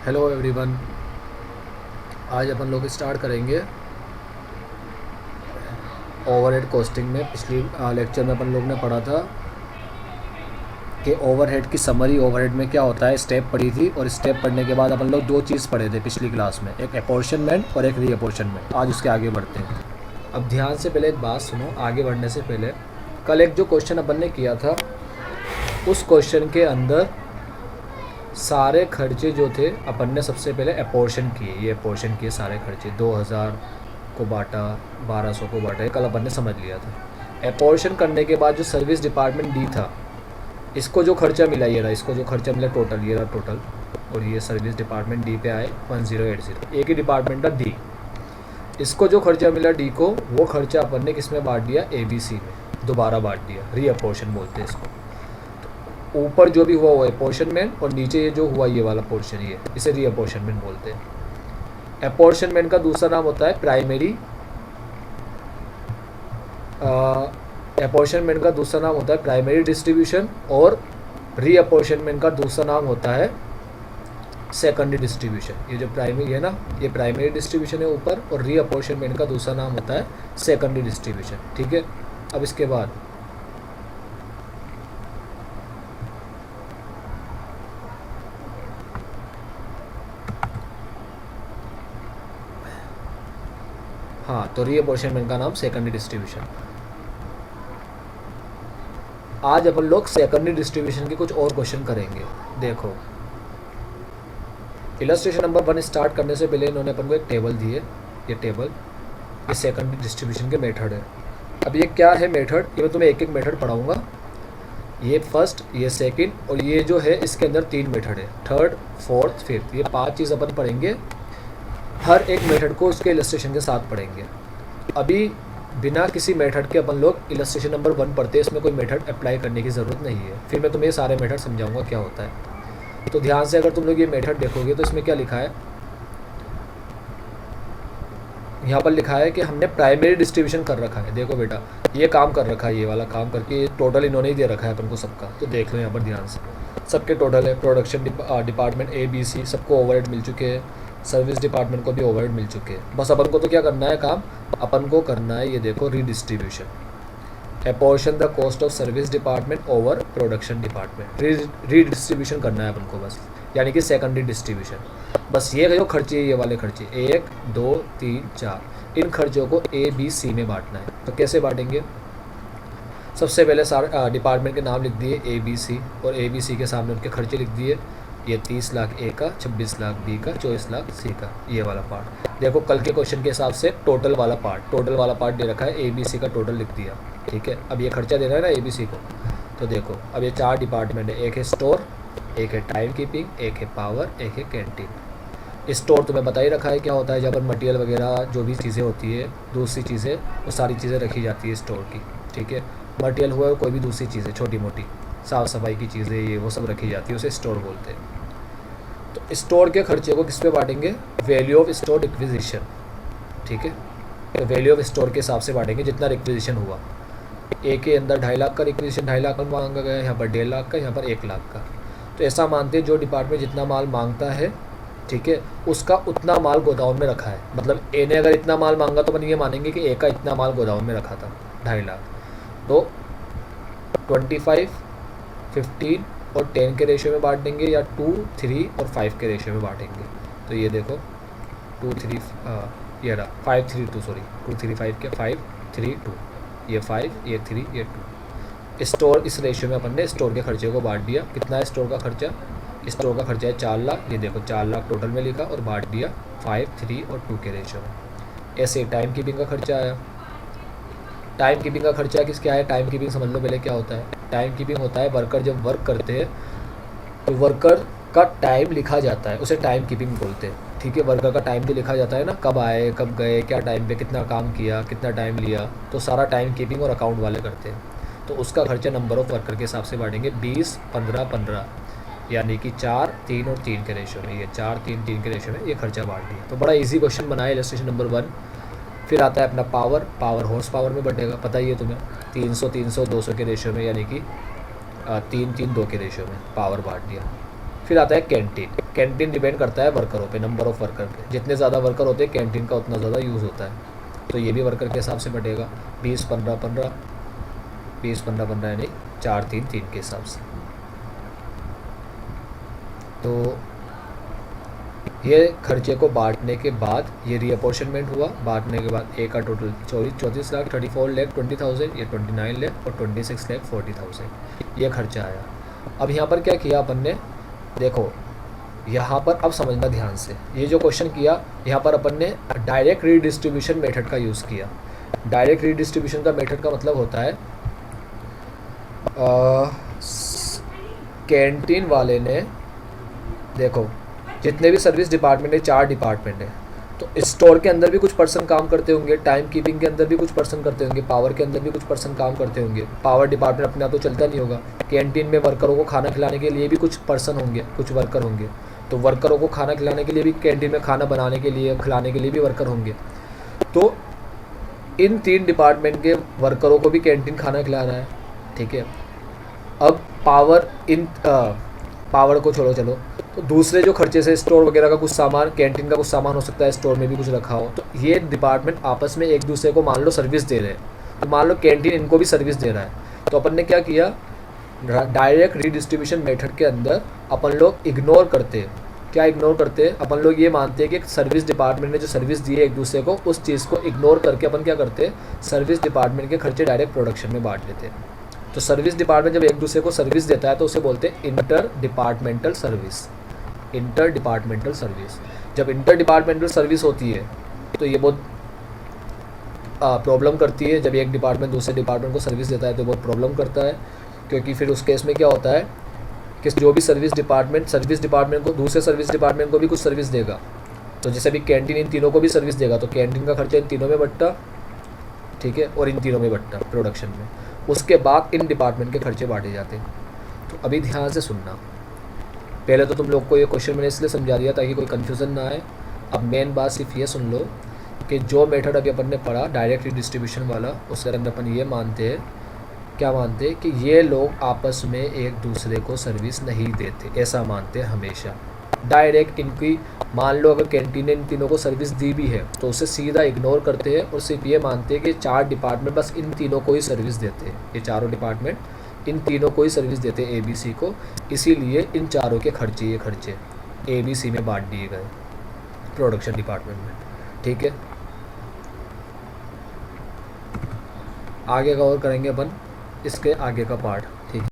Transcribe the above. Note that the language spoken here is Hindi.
Hello everyone. आज अपन लोग स्टार्ट करेंगे ओवरहेड कॉस्टिंग में। पिछली लेक्चर में अपन लोग ने पढ़ा था कि ओवरहेड की समरी, ओवरहेड में क्या होता है, स्टेप पढ़ी थी। और स्टेप पढ़ने के बाद अपन लोग दो चीज़ पढ़े थे पिछली क्लास में, एक अपॉर्शनमेंट और एक रीअपॉर्शनमेंट। आज उसके आगे बढ़ते हैं। अब ध्यान से पहले एक बात सुनो, आगे बढ़ने से पहले कल एक जो क्वेश्चन अपन ने किया था, उस क्वेश्चन के अंदर सारे खर्चे जो थे अपन ने सबसे पहले अपोर्शन किए। ये अपोर्शन किए सारे खर्चे, 2000 को बांटा, 1200 को बांटा, ये कल अपन ने समझ लिया था। अपोर्शन करने के बाद जो सर्विस डिपार्टमेंट डी था, इसको जो खर्चा मिला ये रहा, इसको जो खर्चा मिला टोटल ये रहा टोटल। और ये सर्विस डिपार्टमेंट डी पे आए 1080, एक ही डिपार्टमेंट था डी। इसको जो खर्चा मिला डी को, वो खर्चा अपन ने किस में बांट दिया, ए बी सी में दोबारा बांट दिया। रीअपोर्शन बोलते हैं इसको। ऊपर जो भी हुआ वो अपॉर्शनमेंट, और नीचे ये जो हुआ ये वाला पोर्शन, ये इसे रीअपोर्शनमेंट बोलते हैं। अपॉर्शनमेंट का दूसरा नाम होता है प्राइमरी, अपॉर्शनमेंट का दूसरा नाम होता है प्राइमरी डिस्ट्रीब्यूशन, और रीअपोर्शनमेंट का दूसरा नाम होता है सेकेंडरी डिस्ट्रीब्यूशन। ये जो प्राइमरी है ना, ये प्राइमरी डिस्ट्रीब्यूशन है ऊपर, और रीअपोर्शनमेंट का दूसरा नाम होता है सेकेंडरी डिस्ट्रीब्यूशन। ठीक है। अब इसके बाद हाँ, तो रीअपोर्शनमेंट का नाम सेकेंडरी डिस्ट्रीब्यूशन। आज अपन लोग सेकेंडरी डिस्ट्रीब्यूशन के कुछ और क्वेश्चन करेंगे। देखो, इलस्ट्रेशन नंबर 1 स्टार्ट करने से पहले इन्होंने अपन को एक टेबल दी है। ये टेबल, ये सेकेंडरी डिस्ट्रीब्यूशन के मेथड है। अब ये क्या है मेथड, ये मैं तुम्हें एक एक मेथड पढ़ाऊँगा। ये फर्स्ट, ये सेकंड, और ये जो है इसके अंदर 3 मेथड है, थर्ड, फोर्थ, फिफ्थ। ये 5 चीज़ अपन पढ़ेंगे। हर एक मेथड को उसके इलस्ट्रेशन के साथ पढ़ेंगे। अभी बिना किसी मेथड के अपन लोग इलस्ट्रेशन नंबर 1 पढ़ते हैं, इसमें कोई मेथड अप्लाई करने की ज़रूरत नहीं है। फिर मैं तुम्हें ये सारे मेथड समझाऊंगा क्या होता है। तो ध्यान से अगर तुम लोग ये मेथड देखोगे तो इसमें क्या लिखा है, यहाँ पर लिखा है कि हमने प्राइमरी डिस्ट्रीब्यूशन कर रखा है। देखो बेटा, ये काम कर रखा है, ये वाला काम करके टोटल इन्होंने ही दे रखा है अपन को सबका। तो देख लो यहाँ पर ध्यान से, सबके टोटल है। Production department A B C सबको ओवरहेड मिल चुके हैं, सर्विस डिपार्टमेंट को भी ओवरहेड मिल चुके हैं। बस अपन को तो क्या करना है काम, अपन को करना है ये देखो redistribution, apportion the cost of service department over production department. Redistribution करना है अपन को बस, यानी कि सेकेंडरी डिस्ट्रीब्यूशन। बस ये जो खर्चे, ये वाले खर्चे 1 2 3 4, इन खर्चों को ए बी सी में बांटना है। तो कैसे बांटेंगे, सबसे पहले सारे डिपार्टमेंट के नाम लिख दिए ए बी सी, और ए बी सी के सामने उनके खर्चे लिख दिए। ये 30 लाख ए का, 26 लाख बी का, 24 लाख सी का, ये वाला पार्ट। देखो कल के क्वेश्चन के हिसाब से टोटल वाला पार्ट दे रखा है, ए बी सी का टोटल लिख दिया। ठीक है। अब ये खर्चा देना है ना ए बी सी को। तो देखो अब ये 4 डिपार्टमेंट है, एक है स्टोर, एक है टाइम कीपिंग, एक है पावर, एक है कैंटीन। स्टोर तुम्हें बता ही रखा है क्या होता है, जब मटेरियल वगैरह जो भी चीज़ें होती है, दूसरी चीज़ें, वो सारी चीज़ें रखी जाती है स्टोर की। ठीक है। मटेरियल हुआ कोई भी दूसरी चीज़ें, छोटी मोटी साफ़ सफाई की चीज़ें, ये वो सब रखी जाती है, उसे स्टोर बोलते हैं। तो स्टोर के खर्चे को किस पे बांटेंगे, वैल्यू ऑफ स्टोर रिक्विजिशन। ठीक है। तो वैल्यू ऑफ स्टोर के हिसाब से बांटेंगे, जितना रिक्विजिशन हुआ। ए के अंदर 2.5 लाख का रिक्विजिशन, 2.5 लाख में मांगा गया, यहाँ पर 1.5 लाख का, यहाँ पर 1 लाख का। तो ऐसा मानते हैं जो डिपार्टमेंट जितना माल मांगता है, ठीक है, उसका उतना माल गोदाम में रखा है। मतलब ए ने अगर इतना माल मांगा तो अपन ये मानेंगे कि ए का इतना माल गोदाम में रखा था, 2.5 लाख। तो 25, 15 और 10 के रेशियो में बांट देंगे, या 2, 3 और 5 के रेशियो में बांटेंगे। तो ये देखो 2, 3, ये रहा 5, 3, 2, सॉरी 2, 3, 5 के 5, 3, 2, ये 5, ये 3, ये 2। स्टोर इस रेशियो में अपन ने स्टोर के खर्चे को बांट दिया। कितना है स्टोर का खर्चा, स्टोर का खर्चा है 4 लाख। ये देखो 4 लाख टोटल में लिखा और बांट दिया 5, 3 और 2 के रेशियो में। ऐसे टाइम कीपिंग का खर्चा आया। टाइम कीपिंग का खर्चा क्या है, टाइम कीपिंग समझ लो पहले क्या होता है। टाइम कीपिंग होता है वर्कर जब वर्क करते हैं तो वर्कर का टाइम लिखा जाता है, उसे टाइम कीपिंग बोलते हैं। ठीक है। वर्कर का टाइम भी लिखा जाता है ना, कब आए, कब गए, क्या टाइम पे कितना काम किया, कितना टाइम लिया, तो सारा टाइम कीपिंग और अकाउंट वाले करते हैं। तो उसका खर्चा नंबर ऑफ़ वर्कर के हिसाब से बांटेंगे, 20, 15, 15, यानी कि 4, 3 और 3 के रेशियो में। ये 4, 3, 3 के रेशियो में ये खर्चा बांट दिया। तो बड़ा ईजी क्वेश्चन बनाया इलस्ट्रेशन नंबर 1। फिर आता है अपना पावर हॉर्स पावर में बढ़ेगा, पता ही है तुम्हें, 300, 300, 200 के रेशियो में, यानी कि 3, 3, 2 के रेशियो में पावर बांट दिया। फिर आता है कैंटीन। कैंटीन डिपेंड करता है वर्करों पे, नंबर ऑफ़ वर्कर पे। जितने ज़्यादा वर्कर होते हैं कैंटीन का उतना ज़्यादा यूज़ होता है। तो ये भी वर्कर के हिसाब से बटेगा 20 15 15 20 15 15 यानी 4 3 3 के हिसाब से। तो ये खर्चे को बांटने के बाद ये रीअपोर्शनमेंट हुआ। बांटने के बाद ए का टोटल 34 लाख 34 लाख 20,000, ये 29 लाख और 26 लाख 40,000 ये खर्चा आया। अब यहाँ पर क्या किया अपन ने, देखो यहाँ पर अब समझना ध्यान से, ये जो क्वेश्चन किया यहाँ पर अपन ने डायरेक्ट रीडिस्ट्रीब्यूशन मेथड का यूज़ किया। डायरेक्ट रीडिस्ट्रीब्यूशन का मेथड का मतलब होता है कैंटीन वाले ने, देखो जितने भी सर्विस डिपार्टमेंट है 4 डिपार्टमेंट है, तो स्टोर के अंदर भी कुछ पर्सन काम करते होंगे, टाइम कीपिंग के अंदर भी कुछ पर्सन करते होंगे, पावर के अंदर भी कुछ पर्सन काम करते होंगे। पावर डिपार्टमेंट अपने आप तो चलता नहीं होगा, कैंटीन में वर्करों को खाना खिलाने के लिए भी कुछ पर्सन होंगे, कुछ वर्कर होंगे। तो वर्करों को खाना खिलाने के लिए भी, कैंटीन में खाना बनाने के लिए, खिलाने के लिए भी वर्कर होंगे। तो इन 3 डिपार्टमेंट के वर्करों को भी कैंटीन खाना खिलाना है, ठीक है। अब पावर को छोड़ो, चलो तो दूसरे जो खर्चे से स्टोर वगैरह का कुछ सामान, कैंटीन का कुछ सामान हो सकता है, स्टोर में भी कुछ रखा हो, तो ये डिपार्टमेंट आपस में एक दूसरे को मान लो सर्विस दे रहे हैं। तो मान लो कैंटीन इनको भी सर्विस दे रहा है, तो अपन ने क्या किया, डायरेक्ट रीडिस्ट्रीब्यूशन मेथड के अंदर अपन लोग इग्नोर करते हैं। क्या इग्नोर करते हैं, अपन लोग ये मानते हैं कि सर्विस डिपार्टमेंट ने जो सर्विस दी है एक दूसरे को, उस चीज़ को इग्नोर करके अपन क्या करते हैं, सर्विस डिपार्टमेंट के खर्चे डायरेक्ट प्रोडक्शन में बांट लेते हैं। तो सर्विस डिपार्टमेंट जब एक दूसरे को सर्विस देता है तो उसे बोलते हैं inter departmental service. Inter departmental service, जब इंटर डिपार्टमेंटल सर्विस होती है तो ये बहुत प्रॉब्लम करती है। जब एक डिपार्टमेंट दूसरे डिपार्टमेंट को सर्विस देता है तो बहुत प्रॉब्लम करता है, क्योंकि फिर उस केस में क्या होता है कि जो भी सर्विस डिपार्टमेंट को दूसरे सर्विस डिपार्टमेंट को भी कुछ सर्विस देगा, तो जैसे भी कैंटीन इन तीनों को भी सर्विस देगा, तो कैंटीन का खर्चा इन तीनों में बट्टा, ठीक है, और इन तीनों में बट्टा प्रोडक्शन में। उसके बाद इन डिपार्टमेंट के खर्चे बांटे जाते हैं। तो अभी ध्यान से सुनना, पहले तो तुम लोग को ये क्वेश्चन मैंने इसलिए समझा दिया ताकि कोई कन्फ्यूज़न ना आए। अब मेन बात सिर्फ ये सुन लो कि जो मेथड अभी अपन ने पढ़ा डायरेक्ट डिस्ट्रीब्यूशन वाला, उसके अंदर अपन ये मानते हैं, क्या मानते हैं कि ये लोग आपस में एक दूसरे को सर्विस नहीं देते, ऐसा मानते हैं हमेशा। डायरेक्ट इनकी, मान लो अगर कैंटीन ने इन तीनों को सर्विस दी भी है तो उसे सीधा इग्नोर करते हैं और सिर्फ ये मानते हैं कि 4 डिपार्टमेंट बस इन तीनों को ही सर्विस देते हैं। ये चारों डिपार्टमेंट इन तीनों को ही सर्विस देते हैं, ABC को, इसीलिए इन चारों के खर्चे, ये खर्चे ABC में बांट दिए गए प्रोडक्शन डिपार्टमेंट में, ठीक है। आगे का और करेंगे अपन, इसके आगे का पार्ट, ठीक है।